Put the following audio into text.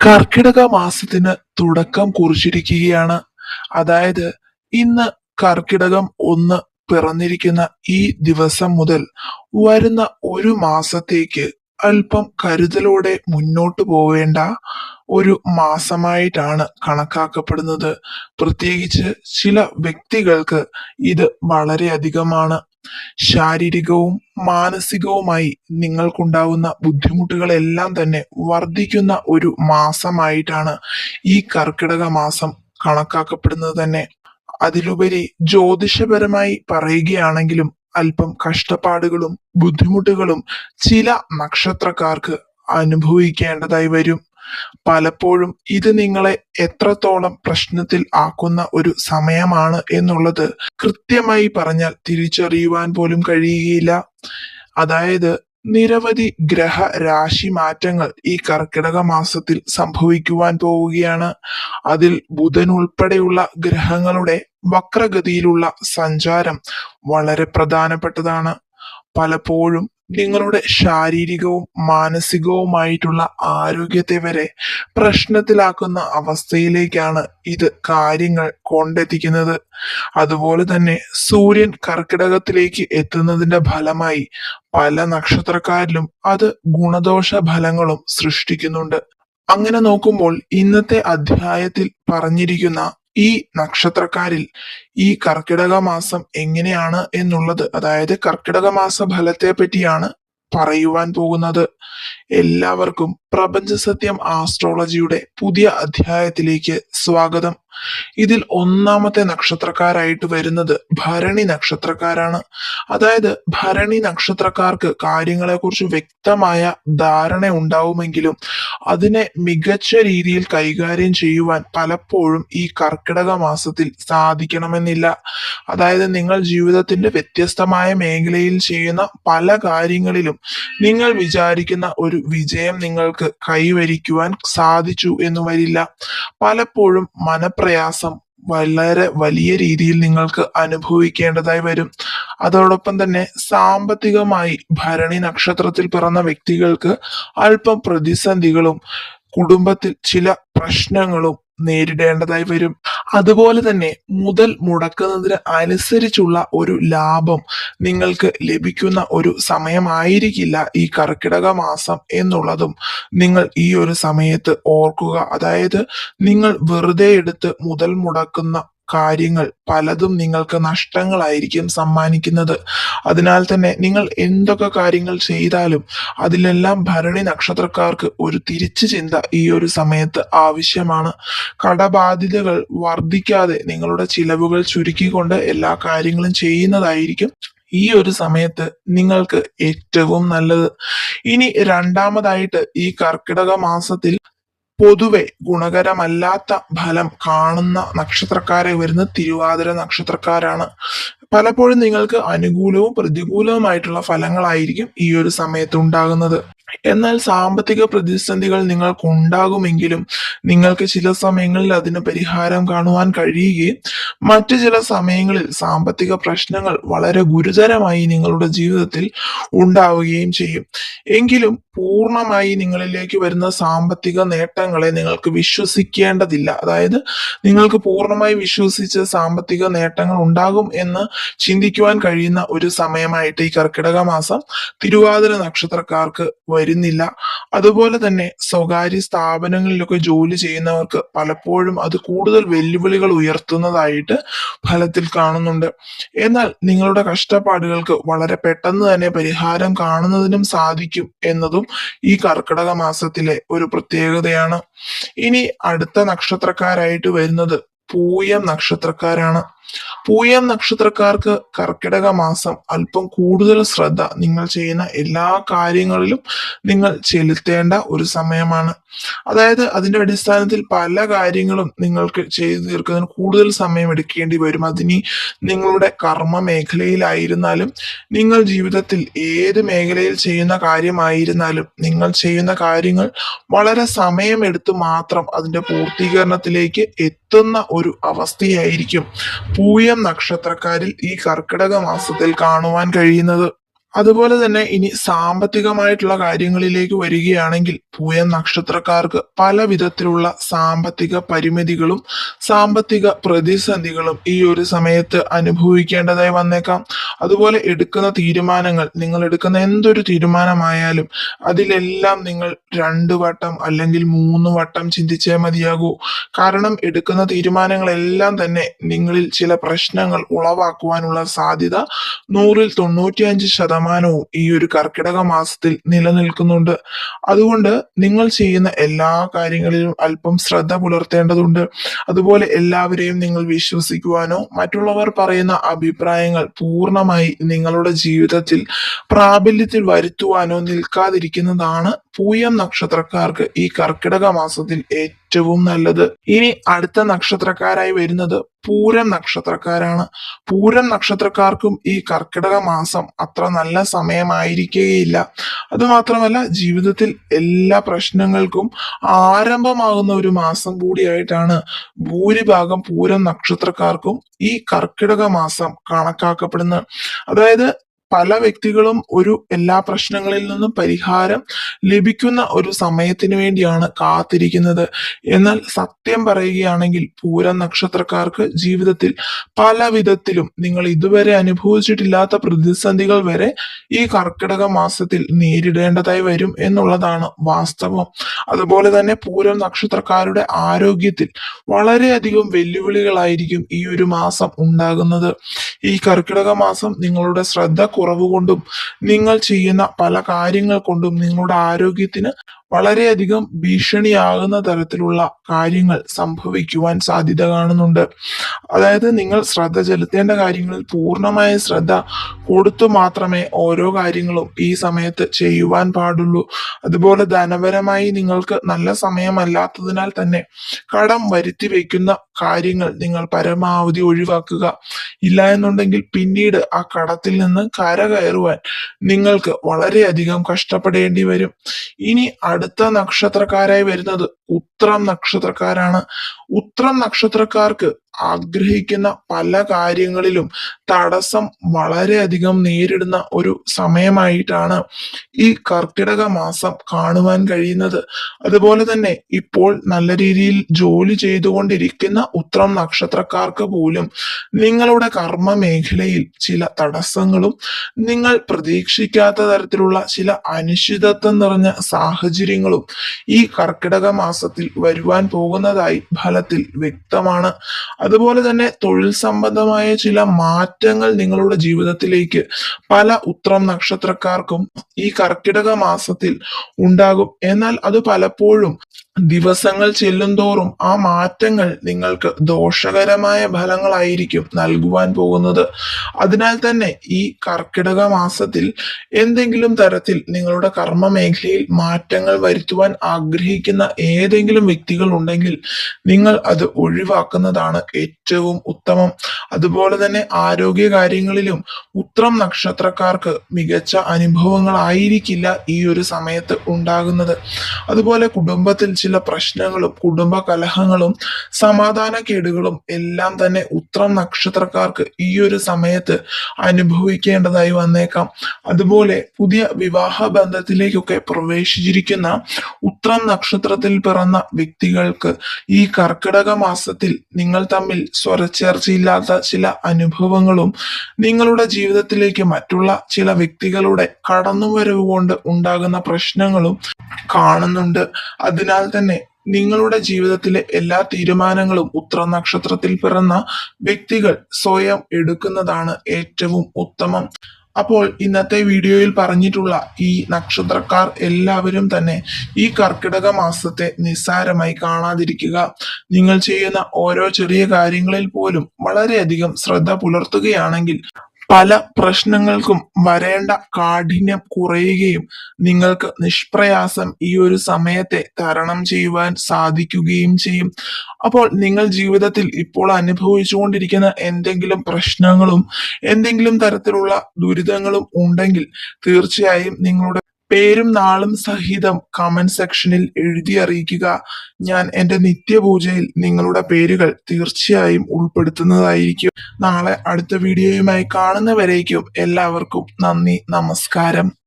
കർക്കിടക മാസത്തിന് തുടക്കം കുറിച്ചിരിക്കുകയാണ്. അതായത് ഇന്ന് കർക്കിടകം 1 പിറന്നിരിക്കുന്ന ഈ ദിവസം മുതൽ വരുന്ന ഒരു മാസത്തേക്ക് അല്പം കരുതലോടെ മുന്നോട്ടു പോവേണ്ട ഒരു മാസമായിട്ടാണ് കണക്കാക്കപ്പെടുന്നത്. പ്രത്യേകിച്ച് ചില വ്യക്തികൾക്ക് ഇത് വളരെയധികമാണ്. ശാരീരികവും മാനസികവുമായി നിങ്ങൾക്കുണ്ടാവുന്ന ബുദ്ധിമുട്ടുകളെല്ലാം തന്നെ വർദ്ധിക്കുന്ന ഒരു മാസമായിട്ടാണ് ഈ കർക്കിടക മാസം കണക്കാക്കപ്പെടുന്നത് തന്നെ. അതിലുപരി ജ്യോതിഷപരമായി പറയുകയാണെങ്കിലും അല്പം കഷ്ടപ്പാടുകളും ബുദ്ധിമുട്ടുകളും ചില നക്ഷത്രക്കാർക്ക് അനുഭവിക്കേണ്ടതായി വരും. പലപ്പോഴും ഇത് നിങ്ങളെ എത്രത്തോളം പ്രശ്നത്തിൽ ആക്കുന്ന ഒരു സമയമാണ് എന്നുള്ളത് കൃത്യമായി പറഞ്ഞാൽ തിരിച്ചറിയുവാൻ പോലും കഴിയുകയില്ല. അതായത് നിരവധി ഗ്രഹ രാശി മാറ്റങ്ങൾ ഈ കർക്കിടക മാസത്തിൽ സംഭവിക്കുവാൻ പോവുകയാണ്. അതിൽ ബുധൻ ഉൾപ്പെടെയുള്ള ഗ്രഹങ്ങളുടെ വക്രഗതിയിലുള്ള സഞ്ചാരം വളരെ പ്രധാനപ്പെട്ടതാണ്. പലപ്പോഴും നിങ്ങളുടെ ശാരീരികവും മാനസികവുമായിട്ടുള്ള ആരോഗ്യത്തെ വരെ പ്രശ്നത്തിലാക്കുന്ന അവസ്ഥയിലേക്കാണ് ഇത് കാര്യങ്ങൾ കൊണ്ടെത്തിക്കുന്നത്. അതുപോലെ തന്നെ സൂര്യൻ കർക്കിടകത്തിലേക്ക് എത്തുന്നതിന്റെ ഫലമായി പല നക്ഷത്രക്കാരിലും അത് ഗുണദോഷ ഫലങ്ങളും സൃഷ്ടിക്കുന്നുണ്ട്. അങ്ങനെ നോക്കുമ്പോൾ ഇന്നത്തെ അധ്യായത്തിൽ പറഞ്ഞിരിക്കുന്ന ഈ നക്ഷത്രക്കാരിൽ ഈ കർക്കിടക മാസം എങ്ങനെയാണ് എന്നുള്ളത്, അതായത് കർക്കിടക മാസ ഫലത്തെ പറ്റിയാണ് പറയുവാൻ പോകുന്നത്. എല്ലാവർക്കും പ്രപഞ്ച സത്യം ആസ്ട്രോളജിയുടെ പുതിയ അധ്യായത്തിലേക്ക് സ്വാഗതം. ഇതിൽ ഒന്നാമത്തെ നക്ഷത്രക്കാരായിട്ട് വരുന്നത് ഭരണി നക്ഷത്രക്കാരാണ്. അതായത് ഭരണി നക്ഷത്രക്കാർക്ക് കാര്യങ്ങളെക്കുറിച്ച് വ്യക്തമായ ധാരണ ഉണ്ടാവുമെങ്കിലും അതിനെ മികച്ച രീതിയിൽ കൈകാര്യം ചെയ്യുവാൻ പലപ്പോഴും ഈ കർക്കിടക മാസത്തിൽ സാധിക്കണമെന്നില്ല. അതായത് നിങ്ങൾ ജീവിതത്തിന്റെ വ്യത്യസ്തമായ മേഖലയിൽ ചെയ്യുന്ന പല കാര്യങ്ങളിലും നിങ്ങൾ വിചാരിക്കുന്ന ഒരു വിജയം നിങ്ങൾക്ക് കൈവരിക്കുവാൻ സാധിച്ചു എന്ന് വരില്ല. പലപ്പോഴും മനപ്രയാസം വളരെ വലിയ രീതിയിൽ നിങ്ങൾക്ക് അനുഭവിക്കേണ്ടതായി വരും. അതോടൊപ്പം തന്നെ സാമ്പത്തികമായി ഭരണി നക്ഷത്രത്തിൽ പിറന്ന വ്യക്തികൾക്ക് അല്പം പ്രതിസന്ധികളും കുടുംബത്തിൽ ചില പ്രശ്നങ്ങളും നേരിടേണ്ടതായി വരും. അതുപോലെ തന്നെ മുതൽ മുടക്കുന്നതിന് അനുസരിച്ചുള്ള ഒരു ലാഭം നിങ്ങൾക്ക് ലഭിക്കുന്ന ഒരു സമയമായിരിക്കില്ല ഈ കർക്കിടക മാസം എന്നുള്ളതും നിങ്ങൾ ഈ ഒരു സമയത്ത് ഓർക്കുക. അതായത് നിങ്ങൾ വെറുതെ എടുത്ത് മുതൽ മുടക്കുന്ന കാര്യങ്ങൾ പലതും നിങ്ങൾക്ക് നഷ്ടങ്ങളായിരിക്കും സമ്മാനിക്കുന്നത്. അതിനാൽ തന്നെ നിങ്ങൾ എന്തൊക്കെ കാര്യങ്ങൾ ചെയ്താലും അതിലെല്ലാം ഭരണി നക്ഷത്രക്കാർക്ക് ഒരു തിരിച്ചു ചിന്ത ഈ ഒരു സമയത്ത് ആവശ്യമാണ്. കടബാധ്യതകൾ വർദ്ധിക്കാതെ നിങ്ങളുടെ ചിലവുകൾ ചുരുക്കിക്കൊണ്ട് എല്ലാ കാര്യങ്ങളും ചെയ്യുന്നതായിരിക്കും ഈ ഒരു സമയത്ത് നിങ്ങൾക്ക് ഏറ്റവും നല്ലത്. ഇനി രണ്ടാമതായിട്ട് ഈ കർക്കിടക മാസത്തിൽ പൊതുവെ ഗുണകരമല്ലാത്ത ഫലം കാണുന്ന നക്ഷത്രക്കാരെ വരുന്ന തിരുവാതിര നക്ഷത്രക്കാരാണ്. പലപ്പോഴും നിങ്ങൾക്ക് അനുകൂലവും പ്രതികൂലവുമായിട്ടുള്ള ഫലങ്ങളായിരിക്കും ഈ ഒരു സമയത്ത് ഉണ്ടാകുന്നത്. എന്നാൽ സാമ്പത്തിക പ്രതിസന്ധികൾ നിങ്ങൾക്ക് ഉണ്ടാകുമെങ്കിലും നിങ്ങൾക്ക് ചില സമയങ്ങളിൽ അതിന് പരിഹാരം കാണുവാൻ കഴിയുകയും മറ്റു ചില സമയങ്ങളിൽ സാമ്പത്തിക പ്രശ്നങ്ങൾ വളരെ ഗുരുതരമായി നിങ്ങളുടെ ജീവിതത്തിൽ ഉണ്ടാവുകയും ചെയ്യും. എങ്കിലും പൂർണ്ണമായി നിങ്ങളിലേക്ക് വരുന്ന സാമ്പത്തിക നേട്ടങ്ങളെ നിങ്ങൾക്ക് വിശ്വസിക്കേണ്ടതില്ല. അതായത് നിങ്ങൾക്ക് പൂർണ്ണമായി വിശ്വസിച്ച് സാമ്പത്തിക നേട്ടങ്ങൾ ഉണ്ടാകും എന്ന് ചിന്തിക്കുവാൻ കഴിയുന്ന ഒരു സമയമായിട്ട് ഈ കർക്കിടക മാസം തിരുവാതിര നക്ഷത്രക്കാർക്ക് വരുന്നില്ല. അതുപോലെ തന്നെ സ്വകാര്യ സ്ഥാപനങ്ങളിലൊക്കെ ജോലി ചെയ്യുന്നവർക്ക് പലപ്പോഴും അത് കൂടുതൽ വെല്ലുവിളികൾ ഉയർത്തുന്നതായിട്ട് ഫലത്തിൽ കാണുന്നുണ്ട്. എന്നാൽ നിങ്ങളുടെ കഷ്ടപ്പാടുകൾക്ക് വളരെ പെട്ടെന്ന് തന്നെ പരിഹാരം കാണുന്നതിനും സാധിക്കും എന്നതും ഈ കർക്കിടക മാസത്തിലെ ഒരു പ്രത്യേകതയാണ്. ഇനി അടുത്ത നക്ഷത്രക്കാരായിട്ട് വരുന്നത് പൂയം നക്ഷത്രക്കാരാണ്. പൂയം നക്ഷത്രക്കാർക്ക് കർക്കിടക മാസം അല്പം കൂടുതൽ ശ്രദ്ധ നിങ്ങൾ ചെയ്യുന്ന എല്ലാ കാര്യങ്ങളിലും നിങ്ങൾ ചെലുത്തേണ്ട ഒരു സമയമാണ്. അതായത് അതിന്റെ അടിസ്ഥാനത്തിൽ പല കാര്യങ്ങളും നിങ്ങൾക്ക് ചെയ്തു തീർക്കുന്നതിന് കൂടുതൽ സമയം എടുക്കേണ്ടി വരും. അതിനി നിങ്ങളുടെ കർമ്മ മേഖലയിലായിരുന്നാലും നിങ്ങൾ ജീവിതത്തിൽ ഏത് മേഖലയിൽ ചെയ്യുന്ന കാര്യമായിരുന്നാലും നിങ്ങൾ ചെയ്യുന്ന കാര്യങ്ങൾ വളരെ സമയമെടുത്ത് മാത്രം അതിന്റെ പൂർത്തീകരണത്തിലേക്ക് എത്തുന്ന ഒരു അവസ്ഥയായിരിക്കും പൂയം നക്ഷത്രക്കാരിൽ ഈ കർക്കിടക മാസത്തിൽ കാണുവാൻ കഴിയുന്നത്. അതുപോലെ തന്നെ ഇനി സാമ്പത്തികമായിട്ടുള്ള കാര്യങ്ങളിലേക്ക് വരികയാണെങ്കിൽ പൂയം നക്ഷത്രക്കാർക്ക് പല വിധത്തിലുള്ള സാമ്പത്തിക പരിമിതികളും സാമ്പത്തിക പ്രതിസന്ധികളും ഈ ഒരു സമയത്ത് അനുഭവിക്കേണ്ടതായി വന്നേക്കാം. അതുപോലെ എടുക്കുന്ന തീരുമാനങ്ങൾ, നിങ്ങൾ എടുക്കുന്ന എന്തൊരു തീരുമാനമായാലും അതിലെല്ലാം നിങ്ങൾ 2 വട്ടം അല്ലെങ്കിൽ 3 വട്ടം ചിന്തിച്ചേ മതിയാകൂ. കാരണം എടുക്കുന്ന തീരുമാനങ്ങളെല്ലാം തന്നെ നിങ്ങളിൽ ചില പ്രശ്നങ്ങൾ ഉളവാക്കുവാനുള്ള സാധ്യത 100-ൽ 95% ഈ ഒരു കർക്കിടക മാസത്തിൽ നിലനിൽക്കുന്നുണ്ട്. അതുകൊണ്ട് നിങ്ങൾ ചെയ്യുന്ന എല്ലാ കാര്യങ്ങളിലും അല്പം ശ്രദ്ധ പുലർത്തേണ്ടതുണ്ട്. അതുപോലെ എല്ലാവരെയും നിങ്ങൾ വിശ്വസിക്കുവാനോ മറ്റുള്ളവർ പറയുന്ന അഭിപ്രായങ്ങൾ പൂർണ്ണമായി നിങ്ങളുടെ ജീവിതത്തിൽ പ്രാബല്യത്തിൽ വരുത്തുവാനോ നിൽക്കാതിരിക്കുന്നതാണ് പൂയം നക്ഷത്രക്കാർക്ക് ഈ കർക്കിടക മാസത്തിൽ ഏറ്റവും നല്ലത്. ഇനി അടുത്ത നക്ഷത്രക്കാരായി വരുന്നത് പൂരം നക്ഷത്രക്കാരാണ്. പൂരം നക്ഷത്രക്കാർക്കും ഈ കർക്കിടക മാസം അത്ര നല്ല സമയമായിരിക്കുകയില്ല. അതുമാത്രമല്ല, ജീവിതത്തിൽ എല്ലാ പ്രശ്നങ്ങൾക്കും ആരംഭമാകുന്ന ഒരു മാസം കൂടിയായിട്ടാണ് ഭൂരിഭാഗം പൂരം നക്ഷത്രക്കാർക്കും ഈ കർക്കിടക മാസം കണക്കാക്കപ്പെടുന്നത്. അതായത് പല വ്യക്തികളും എല്ലാ പ്രശ്നങ്ങളിൽ നിന്നും പരിഹാരം ലഭിക്കുന്ന ഒരു സമയത്തിന് വേണ്ടിയാണ് കാത്തിരിക്കുന്നത്. എന്നാൽ സത്യം പറയുകയാണെങ്കിൽ പൂരം നക്ഷത്രക്കാർക്ക് ജീവിതത്തിൽ പല വിധത്തിലും നിങ്ങൾ ഇതുവരെ അനുഭവിച്ചിട്ടില്ലാത്ത പ്രതിസന്ധികൾ വരെ ഈ കർക്കിടക മാസത്തിൽ നേരിടേണ്ടതായി വരും എന്നുള്ളതാണ് വാസ്തവം. അതുപോലെ തന്നെ പൂരം നക്ഷത്രക്കാരുടെ ആരോഗ്യത്തിൽ വളരെയധികം വെല്ലുവിളികളായിരിക്കും ഈ ഒരു മാസം ഉണ്ടാകുന്നത്. ഈ കർക്കിടക മാസം നിങ്ങളുടെ ശ്രദ്ധ കുറവ് കൊണ്ടും നിങ്ങൾ ചെയ്യുന്ന പല കാര്യങ്ങൾ കൊണ്ടും നിങ്ങളുടെ ആരോഗ്യത്തിന് വളരെയധികം ഭീഷണിയാകുന്ന തരത്തിലുള്ള കാര്യങ്ങൾ സംഭവിക്കുവാൻ സാധ്യത കാണുന്നുണ്ട്. അതായത് നിങ്ങൾ ശ്രദ്ധ ചെലുത്തേണ്ട കാര്യങ്ങളിൽ പൂർണ്ണമായ ശ്രദ്ധ കൊടുത്തു മാത്രമേ ഓരോ കാര്യങ്ങളും ഈ സമയത്ത് ചെയ്യുവാൻ പാടുള്ളൂ. അതുപോലെ ധനപരമായി നിങ്ങൾക്ക് നല്ല സമയമല്ലാത്തതിനാൽ തന്നെ കടം വരുത്തി വെക്കുന്ന കാര്യങ്ങൾ നിങ്ങൾ പരമാവധി ഒഴിവാക്കുക. ഇല്ല എന്നുണ്ടെങ്കിൽ പിന്നീട് ആ കടത്തിൽ നിന്ന് കരകയറുവാൻ നിങ്ങൾക്ക് വളരെയധികം കഷ്ടപ്പെടേണ്ടി വരും. ഇനി അടുത്ത നക്ഷത്രക്കാരായി വരുന്നത് ഉത്രം നക്ഷത്രക്കാരാണ്. ഉത്രം നക്ഷത്രക്കാർക്ക് ആഗ്രഹിക്കുന്ന പല കാര്യങ്ങളിലും തടസ്സം വളരെയധികം നേരിടുന്ന ഒരു സമയമായിട്ടാണ് ഈ കർക്കിടക മാസം കാണുവാൻ കഴിയുന്നത്. അതുപോലെ തന്നെ ഇപ്പോൾ നല്ല രീതിയിൽ ജോലി ചെയ്തുകൊണ്ടിരിക്കുന്ന ഉത്രം നക്ഷത്രക്കാർക്ക് പോലും നിങ്ങളുടെ കർമ്മ മേഖലയിൽ ചില തടസ്സങ്ങളും നിങ്ങൾ പ്രതീക്ഷിക്കാത്ത തരത്തിലുള്ള ചില അനിശ്ചിതത്വം നിറഞ്ഞ സാഹചര്യങ്ങളും ഈ കർക്കിടക മാസത്തിൽ വരുവാൻ പോകുന്നതായി ഫലത്തിൽ വ്യക്തമാണ്. അതുപോലെ തന്നെ തൊഴിൽ സംബന്ധമായ ചില മാറ്റങ്ങൾ നിങ്ങളുടെ ജീവിതത്തിലേക്ക് പല ഉത്രം നക്ഷത്രക്കാർക്കും ഈ കർക്കിടക മാസത്തിൽ ഉണ്ടാകും. എന്നാൽ അത് പലപ്പോഴും ദിവസങ്ങൾ ചെല്ലുന്തോറും ആ മാറ്റങ്ങൾ നിങ്ങൾക്ക് ദോഷകരമായ ഫലങ്ങളായിരിക്കും നൽകുവാൻ പോകുന്നത്. അതിനാൽ തന്നെ ഈ കർക്കിടക മാസത്തിൽ എന്തെങ്കിലും തരത്തിൽ നിങ്ങളുടെ കർമ്മ മേഖലയിൽ മാറ്റങ്ങൾ വരുത്തുവാൻ ആഗ്രഹിക്കുന്ന ഏതെങ്കിലും വ്യക്തികൾ ഉണ്ടെങ്കിൽ നിങ്ങൾ അത് ഒഴിവാക്കുന്നതാണ് ഏറ്റവും ഉത്തമം. അതുപോലെ തന്നെ ആരോഗ്യ കാര്യങ്ങളിലും ഉത്രം നക്ഷത്രക്കാർക്ക് മികച്ച അനുഭവങ്ങളായിരിക്കില്ല ഈ ഒരു സമയത്ത് ഉണ്ടാകുന്നത്. അതുപോലെ കുടുംബത്തിൽ ചില പ്രശ്നങ്ങളും കുടുംബ കലഹങ്ങളും സമാധാനക്കേടുകളും എല്ലാം തന്നെ ഉത്രം നക്ഷത്രക്കാർക്ക് ഈ ഒരു സമയത്ത് അനുഭവിക്കേണ്ടതായി വന്നേക്കാം. അതുപോലെ പുതിയ വിവാഹ ബന്ധത്തിലേക്കൊക്കെ പ്രവേശിച്ചിരിക്കുന്ന ഉത്രം നക്ഷത്രത്തിൽ പിറന്ന വ്യക്തികൾക്ക് ഈ കർക്കിടക മാസത്തിൽ നിങ്ങൾ തമ്മിൽ സ്വരച്ചേർച്ചയില്ലാത്ത ചില അനുഭവങ്ങളും നിങ്ങളുടെ ജീവിതത്തിലേക്ക് മറ്റുള്ള ചില വ്യക്തികളുടെ കടന്നുവരവ് കൊണ്ട് ഉണ്ടാകുന്ന പ്രശ്നങ്ങളും കാണുന്നുണ്ട്. അതിനാൽ തന്നെ നിങ്ങളുടെ ജീവിതത്തിലെ എല്ലാ തീരുമാനങ്ങളും ഉത്രം നക്ഷത്രത്തിൽ പിറന്ന വ്യക്തികൾ സ്വയം എടുക്കുന്നതാണ് ഏറ്റവും ഉത്തമം. അപ്പോൾ ഇന്നത്തെ വീഡിയോയിൽ പറഞ്ഞിട്ടുള്ള ഈ നക്ഷത്രക്കാർ എല്ലാവരും തന്നെ ഈ കർക്കിടക മാസത്തെ നിസ്സാരമായി കാണാതിരിക്കുക. നിങ്ങൾ ചെയ്യുന്ന ഓരോ ചെറിയ കാര്യങ്ങളിൽ പോലും വളരെയധികം ശ്രദ്ധ പുലർത്തുകയാണെങ്കിൽ പല പ്രശ്നങ്ങൾക്കും വരേണ്ട കാഠിന്യം കുറയുകയും നിങ്ങൾക്ക് നിഷ്പ്രയാസം ഈ ഒരു സമയത്തെ തരണം ചെയ്യുവാൻ സാധിക്കുകയും ചെയ്യും. അപ്പോൾ നിങ്ങൾ ജീവിതത്തിൽ ഇപ്പോൾ അനുഭവിച്ചുകൊണ്ടിരിക്കുന്ന എന്തെങ്കിലും പ്രശ്നങ്ങളും എന്തെങ്കിലും തരത്തിലുള്ള ദുരിതങ്ങളും ഉണ്ടെങ്കിൽ തീർച്ചയായും നിങ്ങളുടെ പേരും നാളും സഹിതം കമന്റ് സെക്ഷനിൽ എഴുതി അറിയിക്കുക. ഞാൻ എന്റെ നിത്യപൂജയിൽ നിങ്ങളുടെ പേരുകൾ തീർച്ചയായും ഉൾപ്പെടുത്തുന്നതായിരിക്കും. നാളെ അടുത്ത വീഡിയോയുമായി കാണുന്നവരേക്കും എല്ലാവർക്കും നന്ദി, നമസ്കാരം.